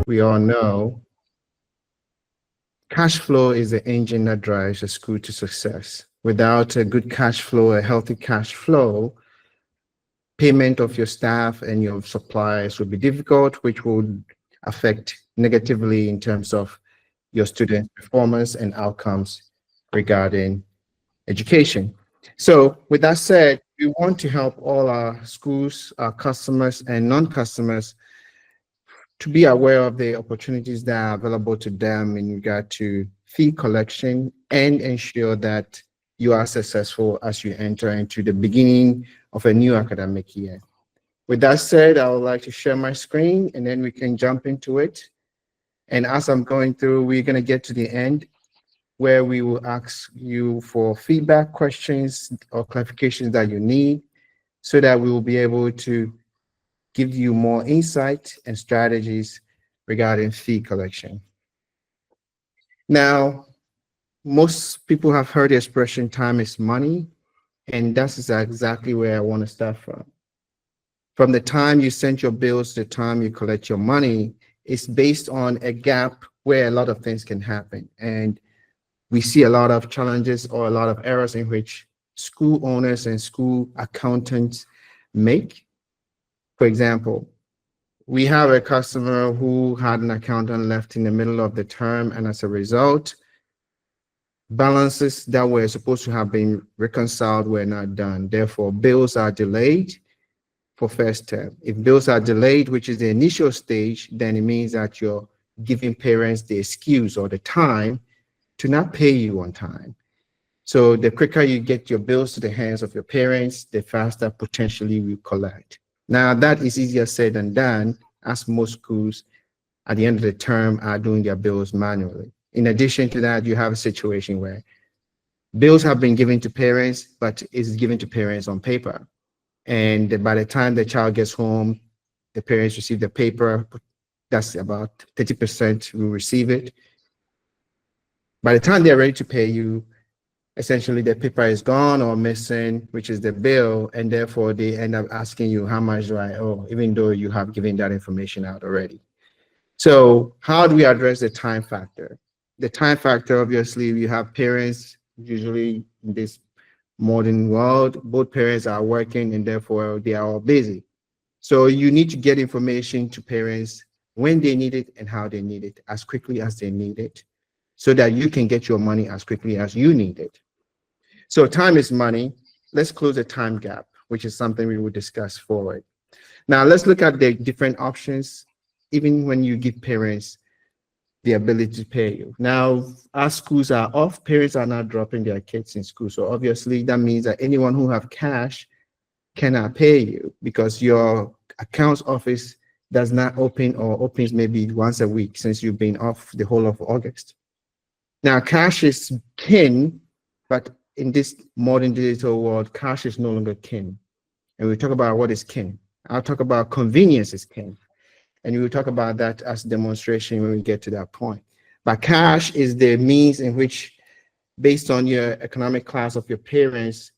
We all know cash flow is the engine that drives a school to success. Without a good cash flow, a healthy cash flow, payment of your staff and your suppliers will be difficult, which would affect negatively in terms of your students' performance and outcomes regarding education. So with that said, we want to help all our schools, our customers and non-customers to be aware of the opportunities that are available to them in regard to fee collection and ensure that you are successful as you enter into the beginning of a new academic year. With that said, I would like to share my screen and then we can jump into it. And as I'm going through, we're going to get to the end where we will ask you for feedback, questions, or clarifications that you need so that we will be able to give you more insight and strategies regarding fee collection. Now, most people have heard the expression time is money, and that's exactly where I want to start from. From the time you send your bills to the time you collect your money, it's based on a gap where a lot of things can happen. And we see a lot of challenges or a lot of errors in which school owners and school accountants make. For example, we have a customer who had an accountant left in the middle of the term, and as a result, balances that were supposed to have been reconciled were not done. Therefore, bills are delayed for first term. If bills are delayed, which is the initial stage, then it means that you're giving parents the excuse or the time to not pay you on time. So the quicker you get your bills to the hands of your parents, the faster potentially we collect. Now, that is easier said than done, as most schools at the end of the term are doing their bills manually. In addition to that, you have a situation where bills have been given to parents, but it's given to parents on paper. And by the time the child gets home, the parents receive the paper. That's about 30% will receive it. By the time they're ready to pay you, essentially the paper is gone or missing, which is the bill, and therefore they end up asking you, how much do I owe, even though you have given that information out already. So how do we address the time factor? The time factor, obviously, you have parents, usually in this modern world, both parents are working and therefore they are all busy. So you need to get information to parents when they need it and how they need it, as quickly as they need it, so that you can get your money as quickly as you need it. So time is money. Let's close the time gap, which is something we will discuss forward. Now let's look at the different options, even when you give parents the ability to pay you. Now, as schools are off, parents are not dropping their kids in school. So obviously that means that anyone who have cash cannot pay you because your accounts office does not open or opens maybe once a week since you've been off the whole of August. Now, cash is kin, but in this modern digital world, cash is no longer kin. And we talk about what is kin. I'll talk about convenience is kin. And we will talk about that as a demonstration when we get to that point. But cash is the means in which, based on your economic class of your parents,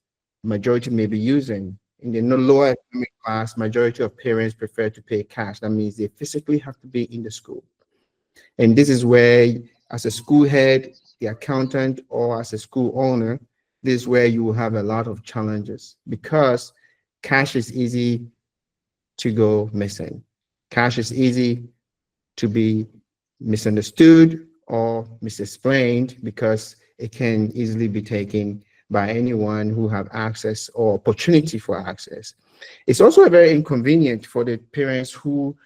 majority may be using. In the lower economic class, majority of parents prefer to pay cash. That means they physically have to be in the school. And this is where, as a school head, the accountant, or as a school owner, this is where you will have a lot of challenges because cash is easy to go missing. Cash is easy to be misunderstood or misexplained, because it can easily be taken by anyone who have access or opportunity for access. It's also very inconvenient for the parents who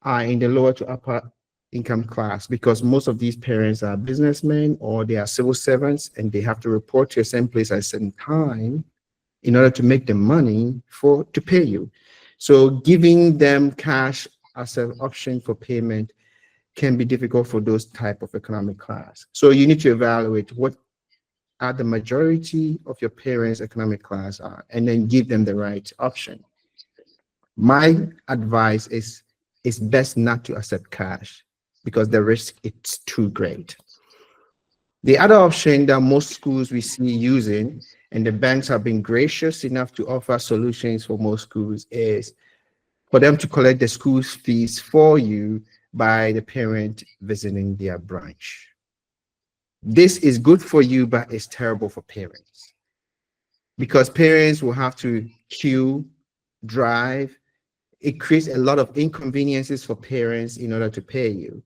are in the lower to upper income class, because most of these parents are businessmen or they are civil servants, and they have to report to a certain place at a certain time in order to make the money to pay you. So giving them cash as an option for payment can be difficult for those type of economic class. So you need to evaluate what are the majority of your parents' economic class are, and then give them the right option. My advice is it's best not to accept cash because the risk is too great. The other option that most schools we see using, and the banks have been gracious enough to offer solutions for most schools, is for them to collect the school fees for you by the parent visiting their branch. This is good for you, but it's terrible for parents, because parents will have to queue, drive. It creates a lot of inconveniences for parents in order to pay you.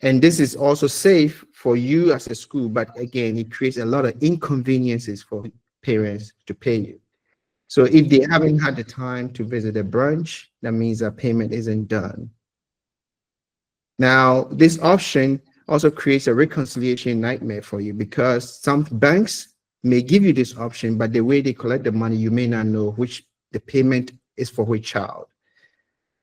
And this is also safe for you as a school, but again, it creates a lot of inconveniences for parents to pay you. So if they haven't had the time to visit a branch, that means that payment isn't done. Now, this option also creates a reconciliation nightmare for you, because some banks may give you this option, but the way they collect the money, you may not know which the payment is for which child.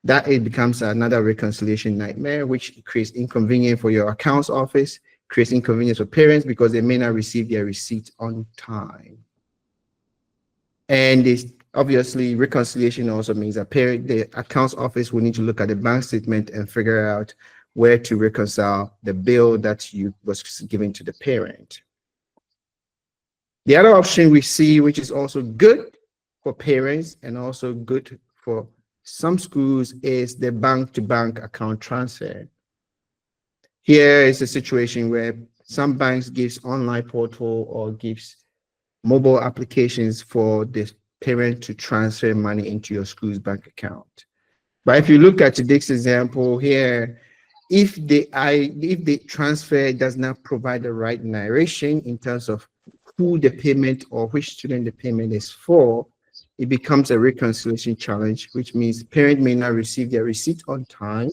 That it becomes another reconciliation nightmare, which creates inconvenience for your accounts office, creates inconvenience for parents because they may not receive their receipt on time. And this obviously reconciliation also means that the accounts office will need to look at the bank statement and figure out where to reconcile the bill that you was given to the parent. The other option we see, which is also good for parents and also good for some schools, is the bank-to-bank account transfer. Here is a situation where some banks gives online portal or gives mobile applications for the parent to transfer money into your school's bank account. But if you look at this example here, if the transfer does not provide the right narration in terms of who the payment or which student the payment is for, it becomes a reconciliation challenge, which means parent may not receive their receipt on time.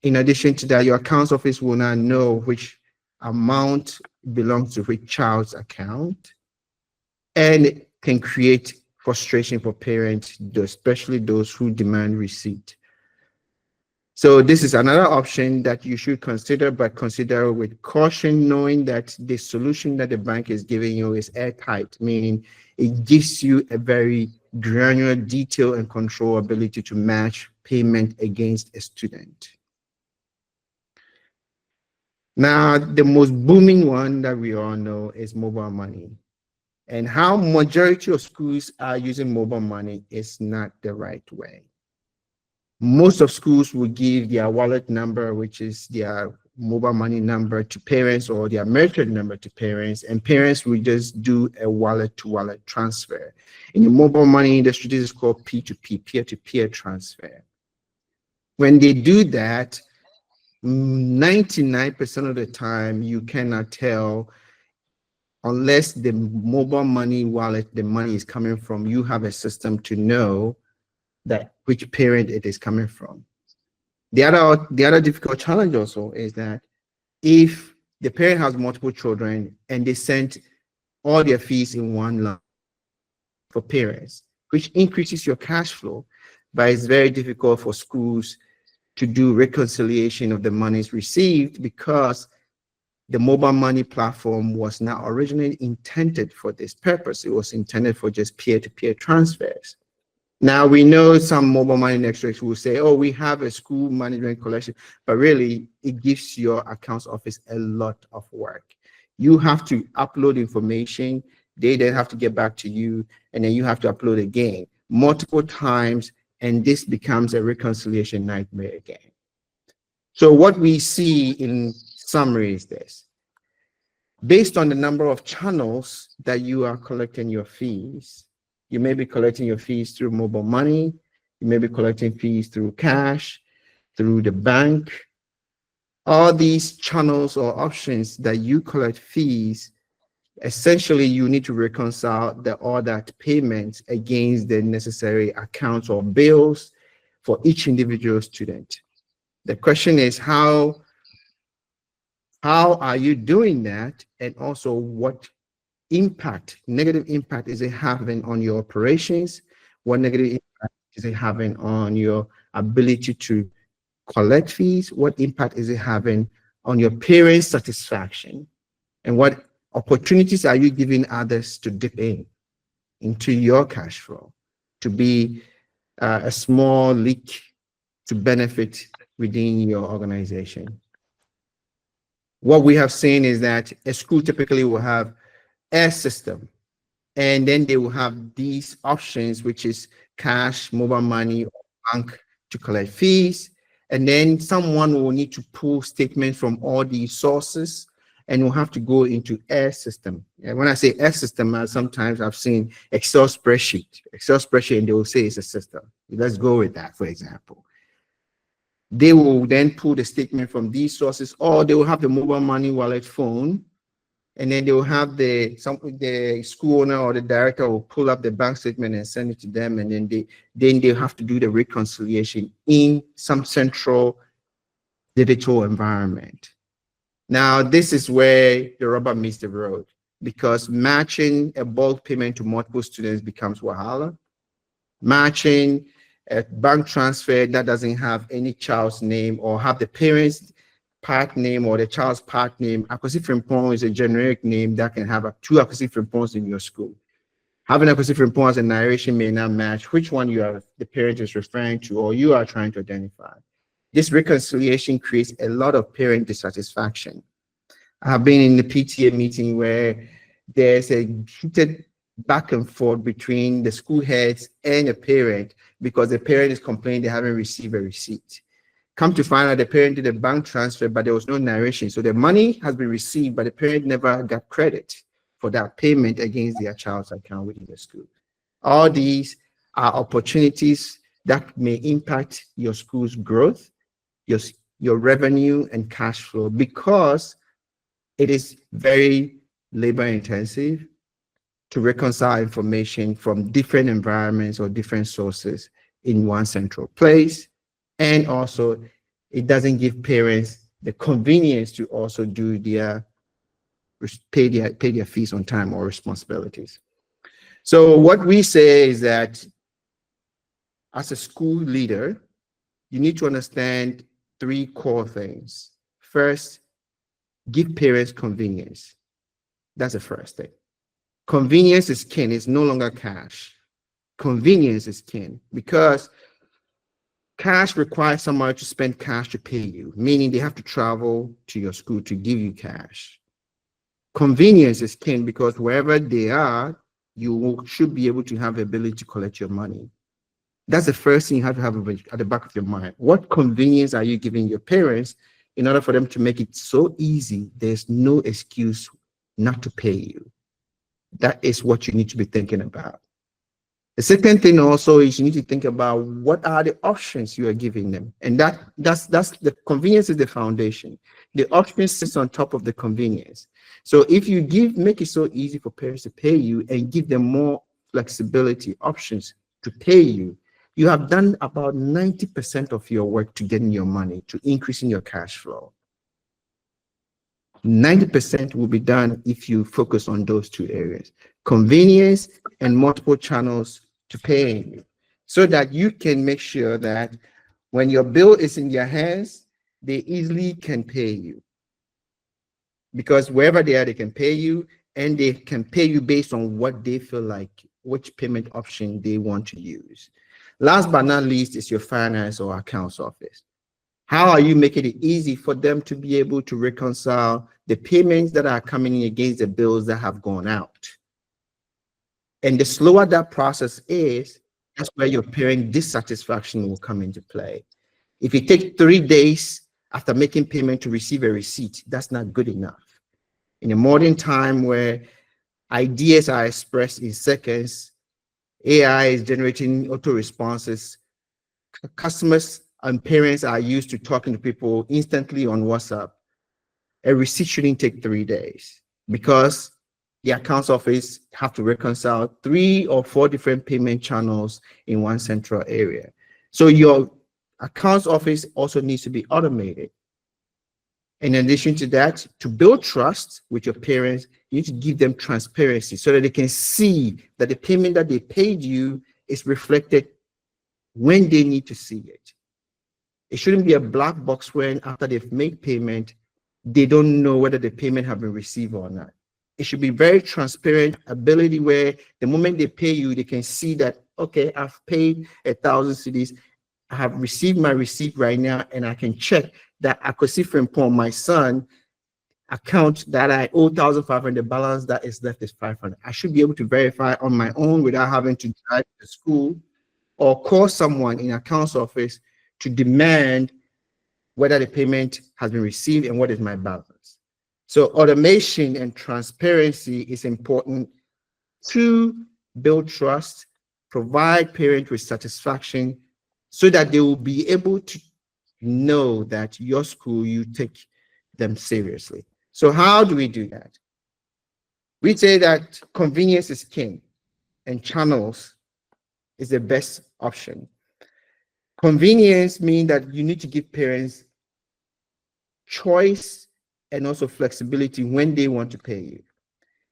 In addition to that, your accounts office will not know which amount belongs to which child's account, and it can create frustration for parents, especially those who demand receipt. So this is another option that you should consider, but consider with caution, knowing that the solution that the bank is giving you is airtight, meaning it gives you a very granular detail and control ability to match payment against a student. Now, the most booming one that we all know is mobile money. And how majority of schools are using mobile money is not the right way. Most of schools will give their wallet number, which is their mobile money number, to parents, or their merchant number to parents, and parents will just do a wallet-to-wallet transfer. In the mobile money industry, this is called P2P, peer-to-peer transfer. When they do that, 99% of the time, you cannot tell, unless the mobile money wallet, the money is coming from, you have a system to know that which parent it is coming from. The other difficult challenge also is that if the parent has multiple children and they sent all their fees in one lump for parents, which increases your cash flow, but it's very difficult for schools to do reconciliation of the monies received, because the mobile money platform was not originally intended for this purpose. It was intended for just peer-to-peer transfers. Now, we know some mobile money networks will say, oh, we have a school management collection, but really it gives your accounts office a lot of work. You have to upload information, they then have to get back to you, and then you have to upload again multiple times, and this becomes a reconciliation nightmare again. So what we see in summary is this. Based on the number of channels that you are collecting your fees, you may be collecting your fees through mobile money, you may be collecting fees through cash, through the bank, All these channels or options that you collect fees, essentially you need to reconcile all that payments against the necessary accounts or bills for each individual student. The question is how are you doing that, and also what negative impact is it having on your operations? What negative impact is it having on your ability to collect fees? What impact is it having on your parents' satisfaction? And what opportunities are you giving others to dip into your cash flow to be a small leak to benefit within your organization? What we have seen is that a school typically will have a system, and then they will have these options, which is cash, mobile money, or bank to collect fees. And then someone will need to pull statements from all these sources and will have to go into a system. And when I say a system, sometimes I've seen Excel spreadsheet, and they will say it's a system. Let's go with that, for example. They will then pull the statement from these sources, or they will have the mobile money wallet phone, and then they will have the school owner or the director will pull up the bank statement and send it to them, and then they have to do the reconciliation in some central digital environment. Now, this is where the rubber meets the road, because matching a bulk payment to multiple students becomes wahala. Matching a bank transfer that doesn't have any child's name or have the parents' part name or the child's part name. Akwesi Frimpong is a generic name that can have two Akwesi Frimpongs in your school. Having Akwesi Frimpong as a narration may not match which one the parent is referring to or you are trying to identify. This reconciliation creates a lot of parent dissatisfaction. I have been in the PTA meeting where there's a heated back and forth between the school heads and a parent because the parent is complaining they haven't received a receipt. Come to find out the parent did a bank transfer, but there was no narration. So the money has been received, but the parent never got credit for that payment against their child's account within the school. All these are opportunities that may impact your school's growth, your revenue and cash flow, because it is very labor intensive to reconcile information from different environments or different sources in one central place. And also, it doesn't give parents the convenience to also pay their fees on time or responsibilities. So what we say is that as a school leader, you need to understand three core things. First, give parents convenience. That's the first thing. Convenience is king. It's no longer cash. Convenience is king, because cash requires somebody to spend cash to pay you, meaning they have to travel to your school to give you cash. Convenience is king, because wherever they are, you should be able to have the ability to collect your money. That's the first thing you have to have at the back of your mind. What convenience are you giving your parents in order for them to make it so easy there's no excuse not to pay you? That is what you need to be thinking about. The second thing also is you need to think about what are the options you are giving them. And that's the convenience is the foundation. The option sits on top of the convenience. So if you make it so easy for parents to pay you and give them more flexibility options to pay you, you have done about 90% of your work to getting your money, to increasing your cash flow. 90% will be done if you focus on those two areas: convenience and multiple channels to paying you, so that you can make sure that when your bill is in their hands, they easily can pay you. Because wherever they are, they can pay you, and they can pay you based on what they feel like, which payment option they want to use. Last but not least is your finance or accounts office. How are you making it easy for them to be able to reconcile the payments that are coming in against the bills that have gone out? And the slower that process is, that's where your parent dissatisfaction will come into play. If it takes 3 days after making payment to receive a receipt, that's not good enough. In a modern time where ideas are expressed in seconds, AI is generating auto responses, customers and parents are used to talking to people instantly on WhatsApp, a receipt shouldn't take 3 days because the accounts office have to reconcile 3 or 4 different payment channels in one central area. So your accounts office also needs to be automated. In addition to that, to build trust with your parents, you need to give them transparency so that they can see that the payment that they paid you is reflected when they need to see it. It shouldn't be a black box when after they've made payment, they don't know whether the payment have been received or not. It should be very transparent ability where the moment they pay you, they can see that, okay, I've paid 1,000 cedis. I have received my receipt right now, and I can check that Akosifrimpong, my son, account that I owe 1,500, the balance that is left is 500. I should be able to verify on my own without having to drive to school or call someone in accounts office to demand whether the payment has been received and what is my balance. So automation and transparency is important to build trust, provide parents with satisfaction so that they will be able to know that your school, you take them seriously. So how do we do that? We say that convenience is king and channels is the best option. Convenience means that you need to give parents choice and also flexibility when they want to pay you.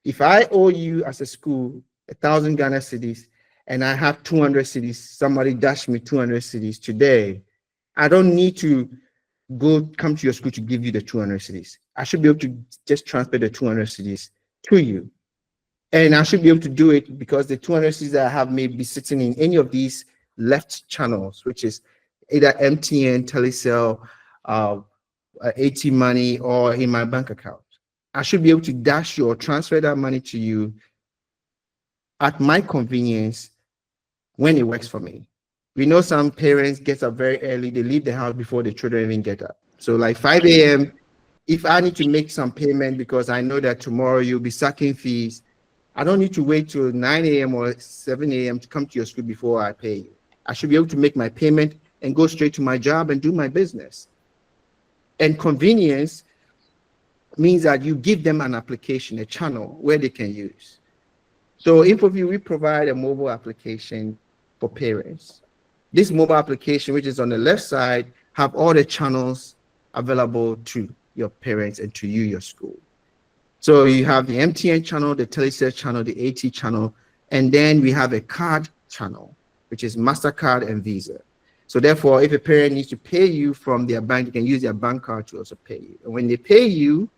If I owe you as a school 1,000 Ghana cedis and I have 200 cedis, somebody dashed me 200 cedis today, I don't need to come to your school to give you the 200 cedis. I should be able to just transfer the 200 cedis to you. And I should be able to do it because the 200 cedis that I have may be sitting in any of these left channels, which is either MTN, Telecel, AT money, or in my bank account. I should be able to dash you or transfer that money to you at my convenience when it works for me. We know some parents get up very early, they leave the house before the children even get up. So like 5 a.m., if I need to make some payment because I know that tomorrow you'll be sucking fees, I don't need to wait till 9 a.m. or 7 a.m. to come to your school before I pay you. I should be able to make my payment and go straight to my job and do my business. And convenience means that you give them an application, a channel where they can use. So InfoView, we provide a mobile application for parents. This mobile application, which is on the left side, have all the channels available to your parents and to you, your school. So you have the MTN channel, the Telecel channel, the AT channel, and then we have a card channel, which is MasterCard and Visa. So therefore, if a parent needs to pay you from their bank, they can use their bank card to also pay you. And when they pay you,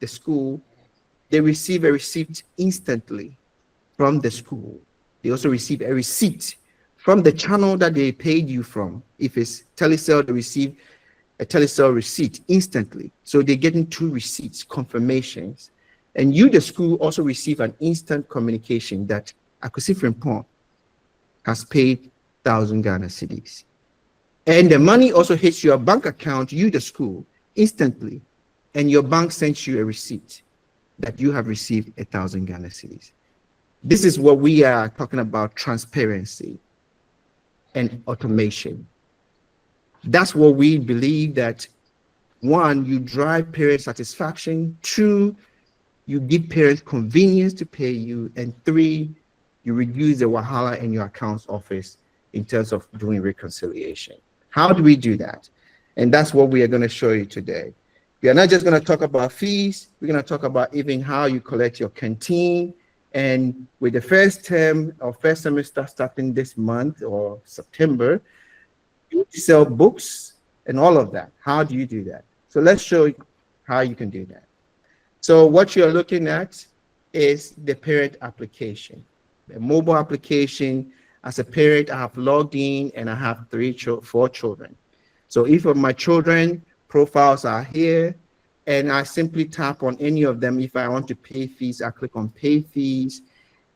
the school, they receive a receipt instantly from the school. They also receive a receipt from the channel that they paid you from. If it's Telecel, they receive a Telecel receipt instantly. So they're getting 2 receipts, confirmations. And you, the school, also receive an instant communication that Akosifrimpong has paid 1,000 Ghana cedis. And the money also hits your bank account, you, the school, instantly. And your bank sends you a receipt that you have received 1,000 Ghana cedis. This is what we are talking about, transparency and automation. That's what we believe that, 1, you drive parent satisfaction, 2, you give parents convenience to pay you, and 3, you reduce the wahala in your accounts office in terms of doing reconciliation. How do we do that? And that's what we are going to show you today. We are not just going to talk about fees, we're going to talk about even how you collect your canteen. And with the first term or first semester starting this month or September, you sell books and all of that. How do you do that? So let's show you how you can do that. So what you're looking at is the parent application, the mobile application. As a parent, I have logged in and I have 4 children. So each of my children profiles are here, and I simply tap on any of them. If I want to pay fees, I click on pay fees,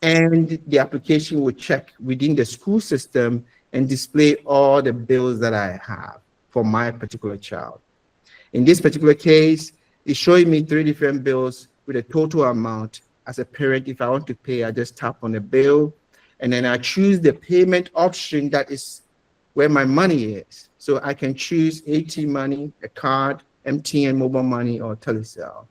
and the application will check within the school system and display all the bills that I have for my particular child. In this particular case, it's showing me 3 different bills with a total amount. As a parent, if I want to pay, I just tap on the bill, and then I choose the payment option that is where my money is. So I can choose AT money, a card, MTN mobile money, or Telecel.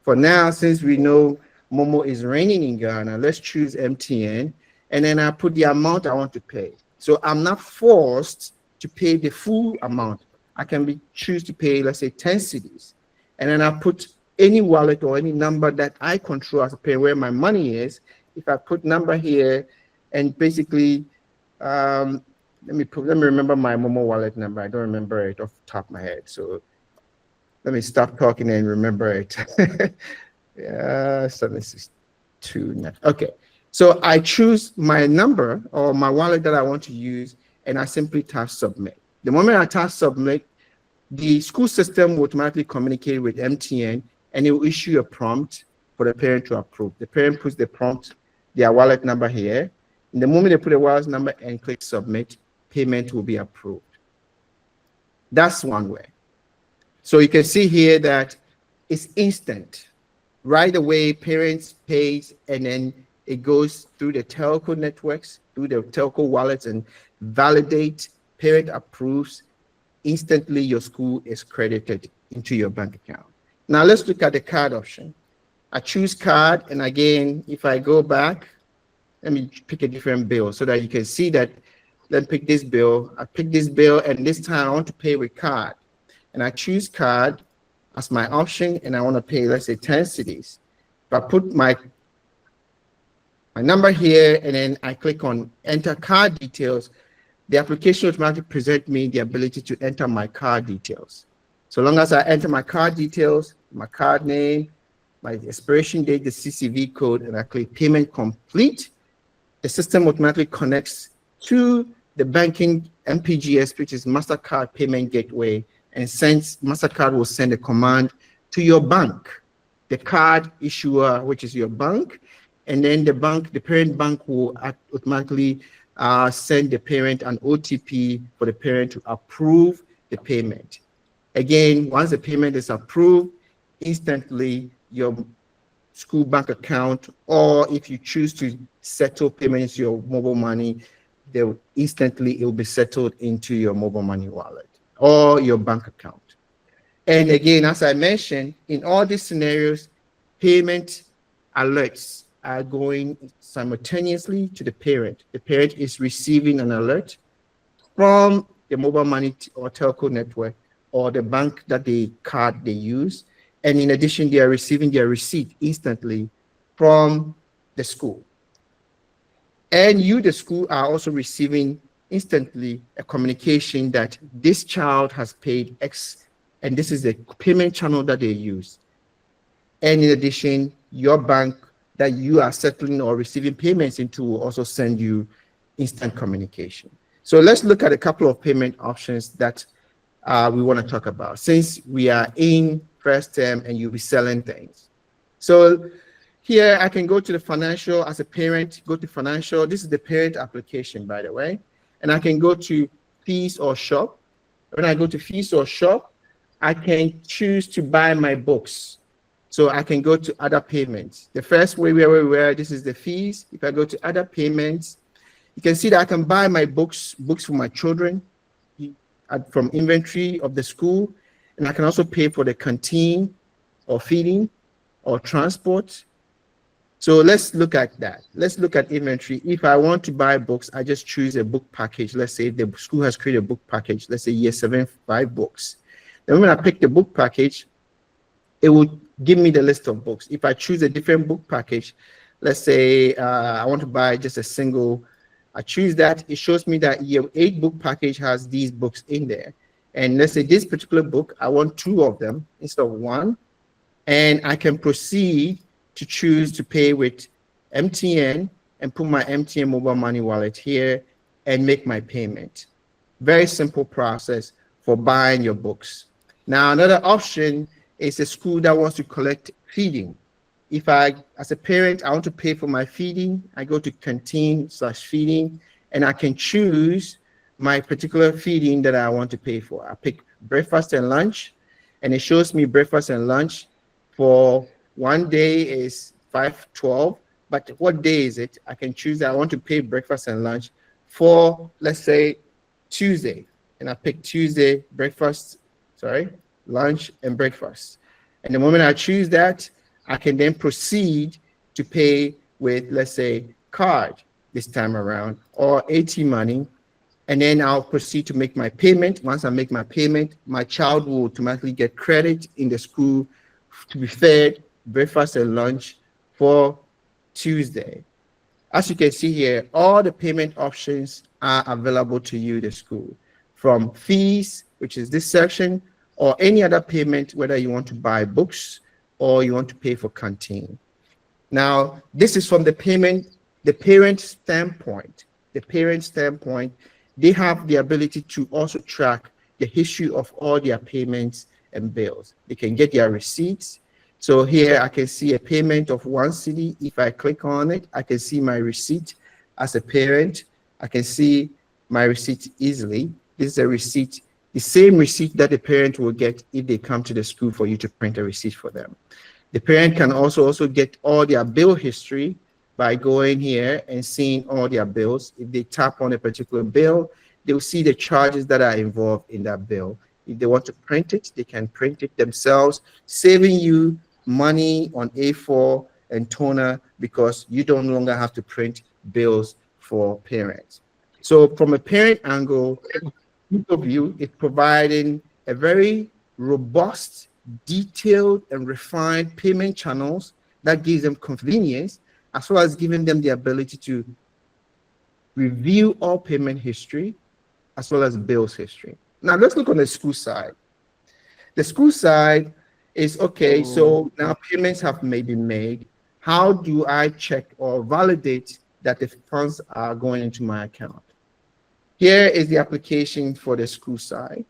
For now, since we know Momo is reigning in Ghana, let's choose MTN, and then I put the amount I want to pay. So I'm not forced to pay the full amount. I can choose to pay, let's say, 10 cedis, and then I put any wallet or any number that I control as a parent where my money is. If I put number here, and basically, let me remember my Momo wallet number. I don't remember it off the top of my head, so let me stop talking and remember it. Yeah, 762. Okay, so I choose my number or my wallet that I want to use, and I simply tap submit. The moment I tap submit, the school system will automatically communicate with MTN, and it will issue a prompt for the parent to approve. The parent puts the prompt, their wallet number here. And the moment they put a wallet number and click submit, payment will be approved. That's one way. So you can see here that it's instant. Right away, parents pays, and then it goes through the telco networks, through the telco wallets, and validate, parent approves. Instantly, your school is credited into your bank account. Now let's look at the card option. I choose card, and again, if I go back, let me pick a different bill so that you can see that. Let me pick this bill. I pick this bill, and this time I want to pay with card. And I choose card as my option, and I want to pay, let's say, 10 cedis. If I put my number here, and then I click on enter card details, the application automatically presents me the ability to enter my card details. So long as I enter my card details, my card name, my expiration date, the CCV code, and I click payment complete, the system automatically connects to the banking MPGS, which is MasterCard Payment Gateway, and MasterCard will send a command to your bank, the card issuer, which is your bank, and then the parent bank will automatically send the parent an OTP for the parent to approve the payment. Again, once the payment is approved, instantly your school bank account, or if you choose to settle payments your mobile money, it will be settled into your mobile money wallet or your bank account. And again, as I mentioned, in all these scenarios, payment alerts are going simultaneously to the parent. The parent is receiving an alert from the mobile money or telco network or the bank that the card they use. And in addition, they are receiving their receipt instantly from the school. And you, the school, are also receiving instantly a communication that this child has paid X, and this is the payment channel that they use. And in addition, your bank that you are settling or receiving payments into will also send you instant communication. So let's look at a couple of payment options that we want to talk about, since we are in first term and you'll be selling things. So here I can go to the financial as a parent, go to financial. This is the parent application, by the way. And I can go to fees or shop. When I go to fees or shop, I can choose to buy my books. So I can go to other payments. The first way where this is the fees. If I go to other payments, you can see that I can buy my books for my children from inventory of the school. And I can also pay for the canteen or feeding or transport. So let's look at that. Let's look at inventory. If I want to buy books, I just choose a book package. Let's say the school has created a book package. Let's say year 7, 5 books. Then when I pick the book package, it will give me the list of books. If I choose a different book package, let's say I want to buy just a single, I choose that. It shows me that year 8 book package has these books in there. And let's say this particular book, I want 2 of them instead of 1. And I can proceed to choose to pay with MTN and put my MTN mobile money wallet here and make my payment. Very simple process for buying your books. Now, another option is a school that wants to collect feeding. If I, as a parent, I want to pay for my feeding, I go to canteen/feeding, and I can choose my particular feeding that I want to pay for. I pick breakfast and lunch, and it shows me breakfast and lunch for one day is 512, but what day is it? I can choose that I want to pay breakfast and lunch for, let's say, Tuesday, and I pick Tuesday breakfast, lunch and breakfast. And the moment I choose that, I can then proceed to pay with, let's say, card this time around or AT money. And then I'll proceed to make my payment. Once I make my payment, my child will automatically get credit in the school to be fed breakfast and lunch for Tuesday. As you can see here, all the payment options are available to you, the school, from fees, which is this section, or any other payment, whether you want to buy books or you want to pay for canteen. Now, this is from the parent standpoint. The parent standpoint, they have the ability to also track the history of all their payments and bills. They can get their receipts. So here I can see a payment of 1 cedi. If I click on it, I can see my receipt as a parent. I can see my receipt easily. This is a receipt, the same receipt that the parent will get if they come to the school for you to print a receipt for them. The parent can also get all their bill history by going here and seeing all their bills. If they tap on a particular bill, they'll see the charges that are involved in that bill. If they want to print it, they can print it themselves, saving you money on A4 and toner because you don't longer have to print bills for parents. So from a parent angle, InfoView is providing a very robust, detailed, and refined payment channels that gives them convenience, as well as giving them the ability to review all payment history, as well as bills history. Now let's look on the school side. The school side is, okay, so now payments have maybe made. How do I check or validate that the funds are going into my account? Here is the application for the school side.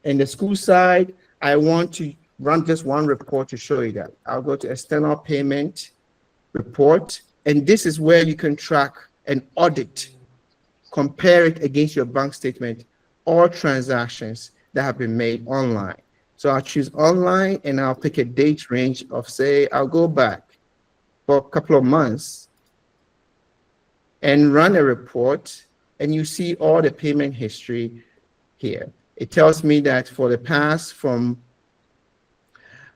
In the school side, I want to run just one report to show you that. I'll go to external payment report, and this is where you can track and audit, compare it against your bank statement, all transactions that have been made online. So I'll choose online and I'll pick a date range of, say, I'll go back for a couple of months and run a report, and you see all the payment history here. It tells me that for the past from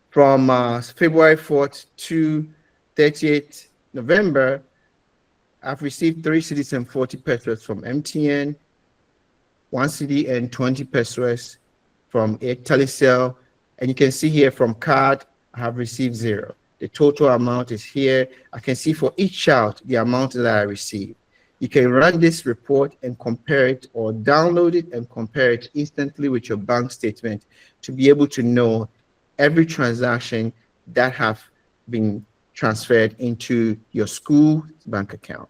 February 4th to 30th November, I've received 3 cedis and 40 pesos from MTN, 1 cedi and 20 pesos from Telecel, and you can see here from card, I have received 0. The total amount is here. I can see for each child the amount that I received. You can run this report and compare it, or download it and compare it instantly with your bank statement to be able to know every transaction that have been transferred into your school bank account.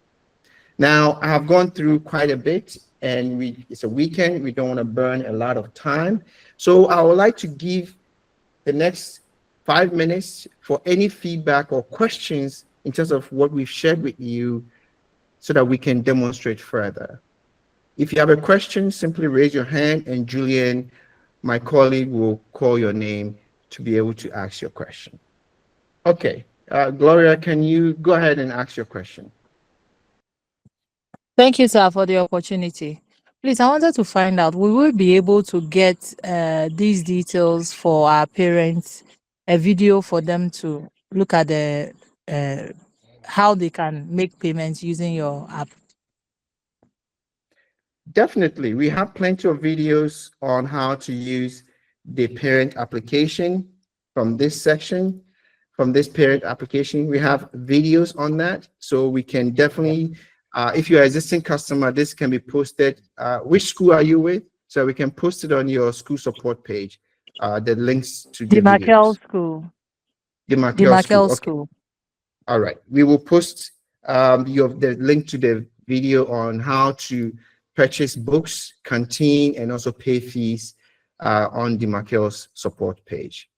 Now, I have gone through quite a bit, and it's a weekend. We don't want to burn a lot of time. So I would like to give the next 5 minutes for any feedback or questions in terms of what we've shared with you so that we can demonstrate further. If you have a question, simply raise your hand, and Julian, my colleague, will call your name to be able to ask your question. Okay, Gloria, can you go ahead and ask your question? Thank you, sir, for the opportunity. Please, I wanted to find out, we will be able to get these details for our parents, a video for them to look at the how they can make payments using your app? Definitely. We have plenty of videos on how to use the parent application from this section. From this parent application, we have videos on that. So we can definitely, if you're an existing customer, this can be posted. Which school are you with? So we can post it on your school support page, the links to the videos. School. The Markel School. Okay. All right. We will post the link to the video on how to purchase books, canteen, and also pay fees on the Markel's support page.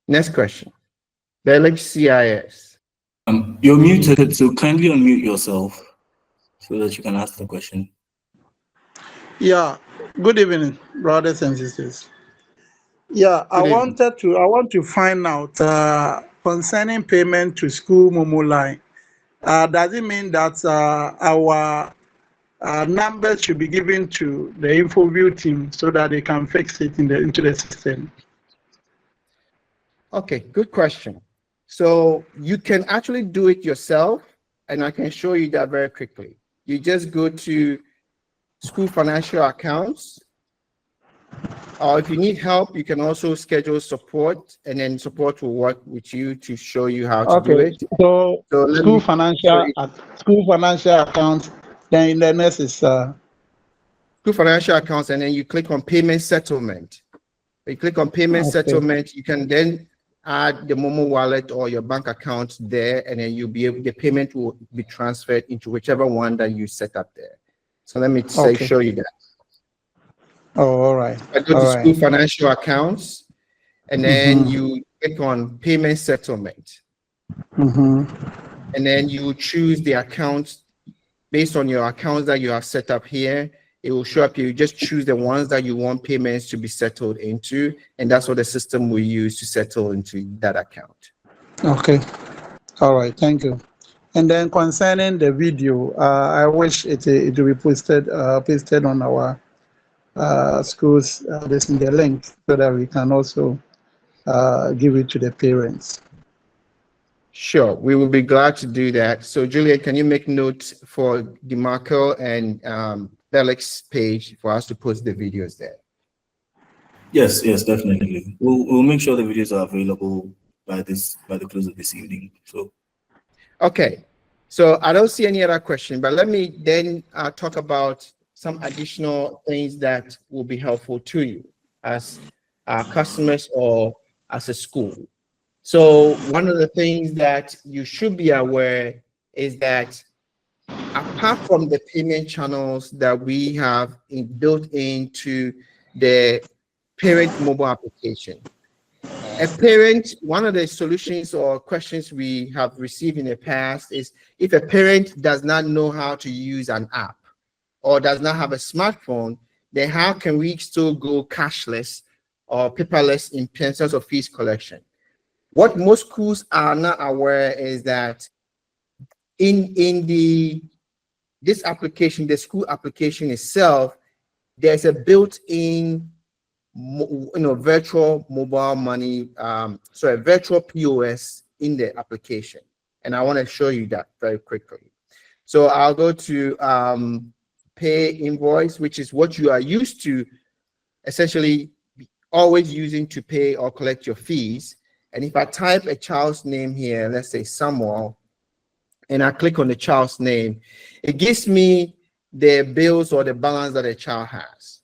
Next question. Belix CIS. You're muted, so kindly unmute yourself so that you can ask the question. Yeah, good evening, brothers and sisters. Yeah, I want to find out concerning payment to school Momo line. Does it mean that our numbers should be given to the InfoView team so that they can fix it into the system? Okay, good question. So you can actually do it yourself, and I can show you that very quickly. You just go to school financial accounts, or if you need help, you can also schedule support, and then support will work with you to show you how to do it. So let school me financial accounts. Then the next is school financial accounts, and then you click on payment settlement. You click on payment settlement, you can then add the Momo wallet or your bank account there, and then the payment will be transferred into whichever one that you set up there. So let me show you that. Oh, all right. I go to school financial accounts, and then you click on payment settlement. And then you choose the account based on your accounts that you have set up here. It will show up here. You just choose the ones that you want payments to be settled into, and that's what the system will use to settle into that account. Okay. All right. Thank you. And then concerning the video, I wish it will be pasted on our schools, this in the link, so that we can also give it to the parents. Sure, we will be glad to do that. So Juliet, can you make notes for DeMarco and Felix's page for us to post the videos there? Yes, definitely. We'll make sure the videos are available by the close of this evening. So okay, so I don't see any other question, but let me then talk about some additional things that will be helpful to you as customers or as a school. So one of the things that you should be aware is that apart from the payment channels that we have built into the parent mobile application, a parent, one of the solutions or questions we have received in the past is if a parent does not know how to use an app or does not have a smartphone, then how can we still go cashless or paperless in terms of fees collection? What most schools are not aware is that in this application, the school application itself, there's a built-in virtual mobile money, virtual POS in the application. And I want to show you that very quickly. So I'll go to pay invoice, which is what you are used to essentially always using to pay or collect your fees. And if I type a child's name here, let's say Samuel, and I click on the child's name, it gives me the bills or the balance that a child has.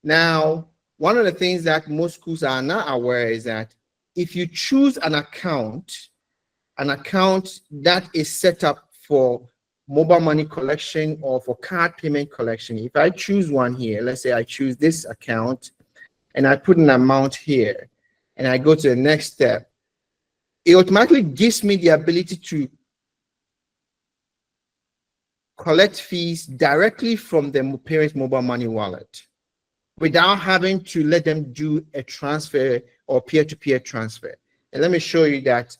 Now, one of the things that most schools are not aware is that if you choose an account that is set up for mobile money collection or for card payment collection, if I choose one here, let's say I choose this account and I put an amount here and I go to the next step, it automatically gives me the ability to collect fees directly from the parent's mobile money wallet without having to let them do a transfer or peer-to-peer transfer. And let me show you that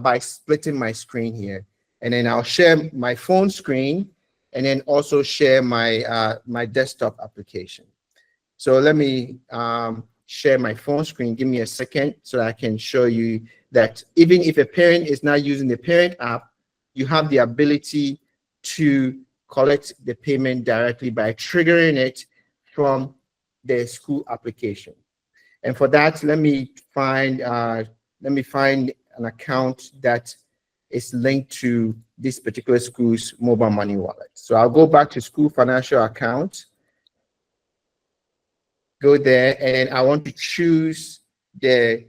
by splitting my screen here. And then I'll share my phone screen and then also share my my desktop application. So let me share my phone screen. Give me a second so that I can show you that even if a parent is not using the parent app, you have the ability to collect the payment directly by triggering it from the school application. And for that, let me find an account that is linked to this particular school's mobile money wallet. So I'll go back to school financial account, go there, and I want to choose the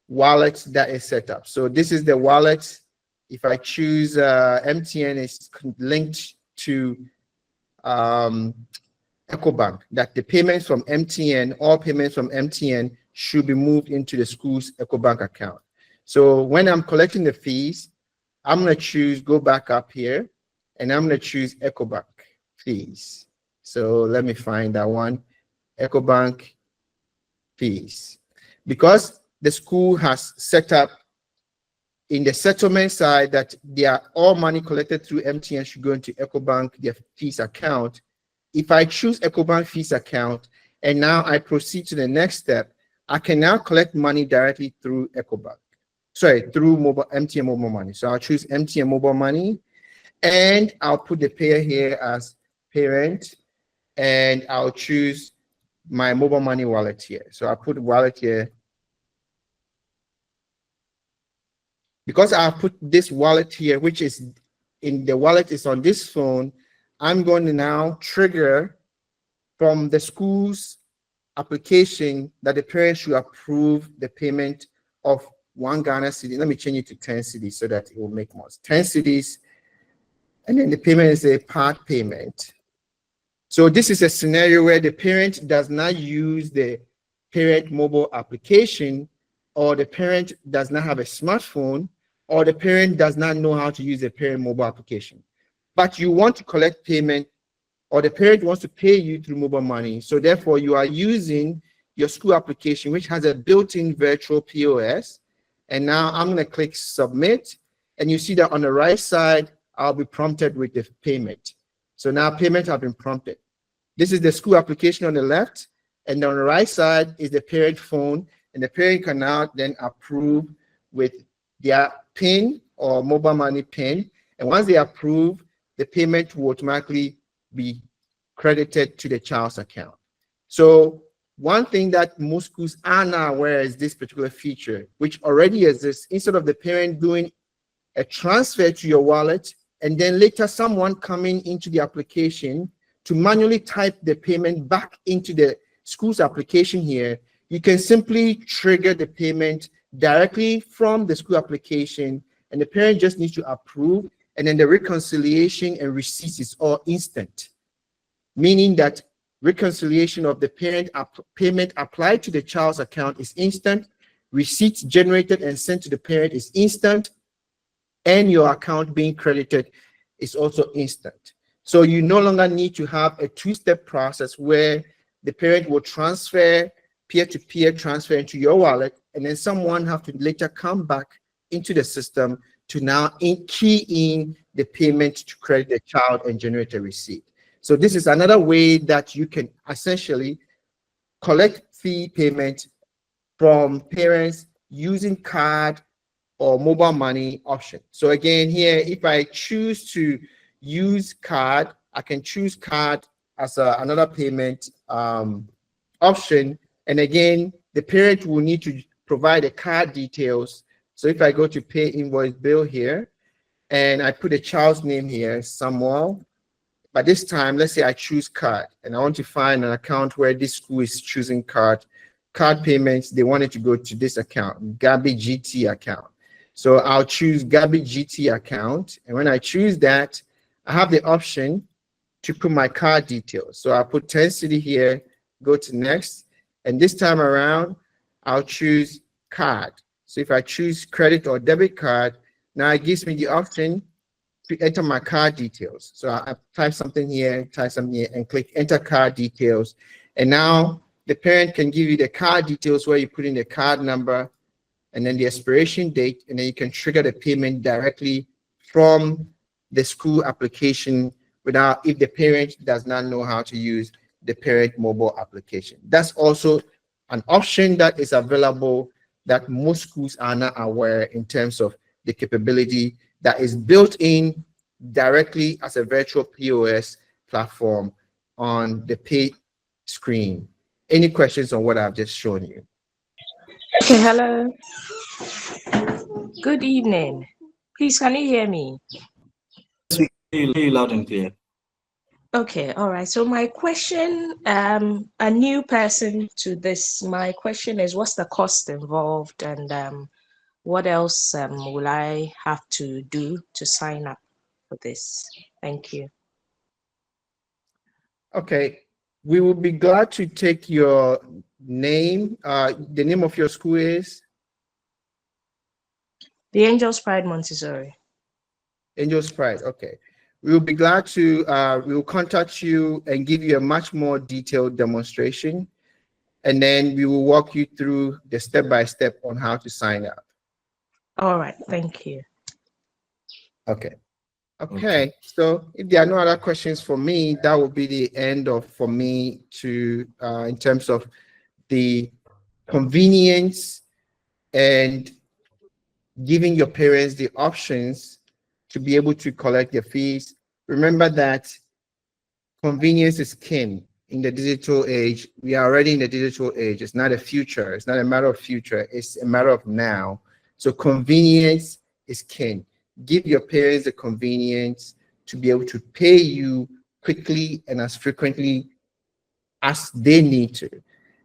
wallet that is set up. So this is the wallet. If I choose MTN, it's linked to EcoBank, that the payments from MTN, all payments from MTN should be moved into the school's EcoBank account. So when I'm collecting the fees, I'm going to choose, go back up here, and I'm going to choose EcoBank fees. So let me find that one, EcoBank fees. Because the school has set up in the settlement side that they are all money collected through MTN should go into EcoBank, their fees account. If I choose EcoBank fees account and now I proceed to the next step, I can now collect money directly through EcoBank. Sorry, through MTN mobile money. So I'll choose MTN mobile money and I'll put the payer here as parent and I'll choose my mobile money wallet here. So I'll put wallet here. Because I put this wallet here, which is in the wallet is on this phone, I'm going to now trigger from the school's application that the parent should approve the payment of 1 Ghana cedi. Let me change it to 10 cedis so that it will make more. 10 cedis, and then the payment is a part payment. So this is a scenario where the parent does not use the parent mobile application, or the parent does not have a smartphone, or the parent does not know how to use the parent mobile application. But you want to collect payment, or the parent wants to pay you through mobile money. So therefore, you are using your school application, which has a built-in virtual POS. And now I'm going to click submit. And you see that on the right side, I'll be prompted with the payment. So now payment have been prompted. This is the school application on the left. And on the right side is the parent phone. And the parent can now then approve with their PIN or mobile money PIN. And once they approve, the payment will automatically be credited to the child's account. So one thing that most schools are not aware is this particular feature, which already exists. Instead of the parent doing a transfer to your wallet, and then later someone coming into the application to manually type the payment back into the school's application here, you can simply trigger the payment directly from the school application, and the parent just needs to approve, and then the reconciliation and receipts is all instant, meaning that reconciliation of the parent payment applied to the child's account is instant, receipts generated and sent to the parent is instant, and your account being credited is also instant. So you no longer need to have a two-step process where the parent will transfer peer-to-peer transfer into your wallet, and then someone have to later come back into the system to now key in the payment to credit the child and generate a receipt. So this is another way that you can essentially collect fee payment from parents using card or mobile money option. So again, here, if I choose to use card, I can choose card as another payment option. And again, the parent will need to provide the card details. So if I go to pay invoice bill here, and I put a child's name here, Samuel, but this time, let's say I choose card, and I want to find an account where this school is choosing card payments, they want it to go to this account, Gabi GT account. So I'll choose Gabi GT account, and when I choose that, I have the option to put my card details. So I'll put 10 cedi here, go to next, and this time around, I'll choose card. So if I choose credit or debit card, now it gives me the option to enter my card details. So I type something here, and click enter card details. And now the parent can give you the card details where you put in the card number and then the expiration date, and then you can trigger the payment directly from the school application without, if the parent does not know how to use the parent mobile application. That's also an option that is available that most schools are not aware in terms of the capability that is built in directly as a virtual POS platform on the pay screen. Any questions on what I've just shown you? Okay, hello. Good evening. Please, can you hear me? Hear you loud and clear. Okay, all right. So my question, a new person to this, my question is, what's the cost involved, and what else will I have to do to sign up for this? Thank you. Okay, we will be glad to take your name. The name of your school is? The Angels Pride Montessori. Angels Pride, okay. We will be glad to, we will contact you and give you a much more detailed demonstration. And then we will walk you through the step-by-step on how to sign up. All right. Thank you. Okay. Okay. So if there are no other questions for me, that will be the end of for me to in terms of the convenience and giving your parents the options to be able to collect their fees. Remember that convenience is king in the digital age. We are already in the digital age. It's not a future. It's not a matter of future. It's a matter of now. So convenience is king. Give your parents the convenience to be able to pay you quickly and as frequently as they need to.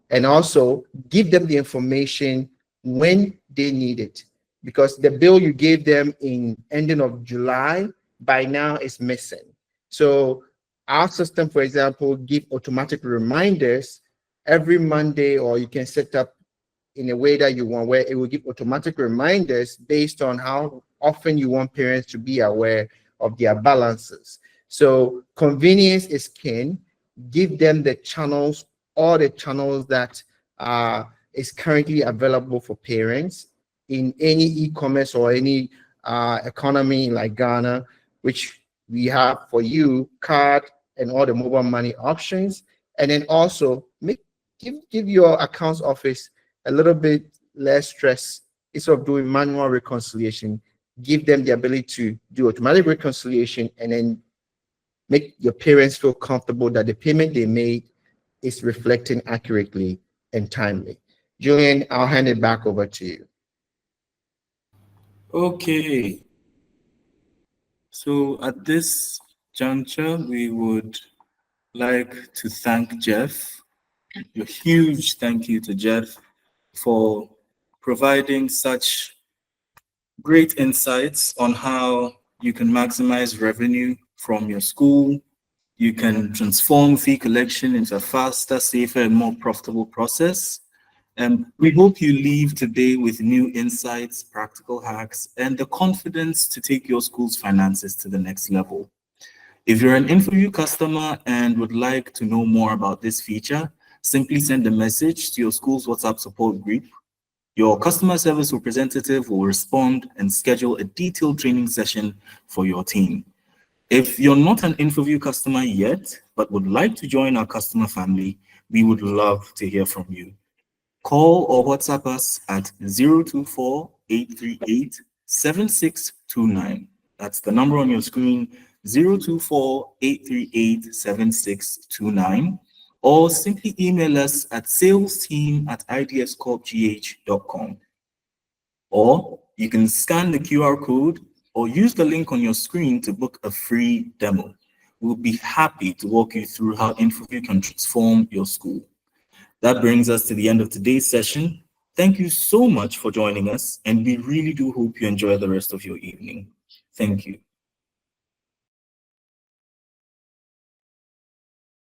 And also give them the information when they need it. Because the bill you gave them in ending of July, by now is missing. So our system, for example, give automatic reminders every Monday, or you can set up in a way that you want, where it will give automatic reminders based on how often you want parents to be aware of their balances. So convenience is king. Give them the channels, all the channels that is currently available for parents in any e-commerce or any economy like Ghana, which we have for you, card and all the mobile money options. And then also give your accounts office a little bit less stress instead of doing manual reconciliation. Give them the ability to do automatic reconciliation and then make your parents feel comfortable that the payment they made is reflecting accurately and timely. Julian, I'll hand it back over to you. Okay. So at this juncture, we would like to thank Jeff. A huge thank you to Jeff for providing such great insights on how you can maximize revenue from your school. You can transform fee collection into a faster, safer, and more profitable process. And we hope you leave today with new insights, practical hacks, and the confidence to take your school's finances to the next level. If you're an InfoView customer and would like to know more about this feature, simply send a message to your school's WhatsApp support group. Your customer service representative will respond and schedule a detailed training session for your team. If you're not an InfoView customer yet, but would like to join our customer family, we would love to hear from you. Call or WhatsApp us at 024-838-7629. That's the number on your screen, 024-838-7629. Or simply email us at salesteam@idscorpgh.com. Or you can scan the QR code or use the link on your screen to book a free demo. We'll be happy to walk you through how InfoView can transform your school. That brings us to the end of today's session. Thank you so much for joining us, and we really do hope you enjoy the rest of your evening. Thank you.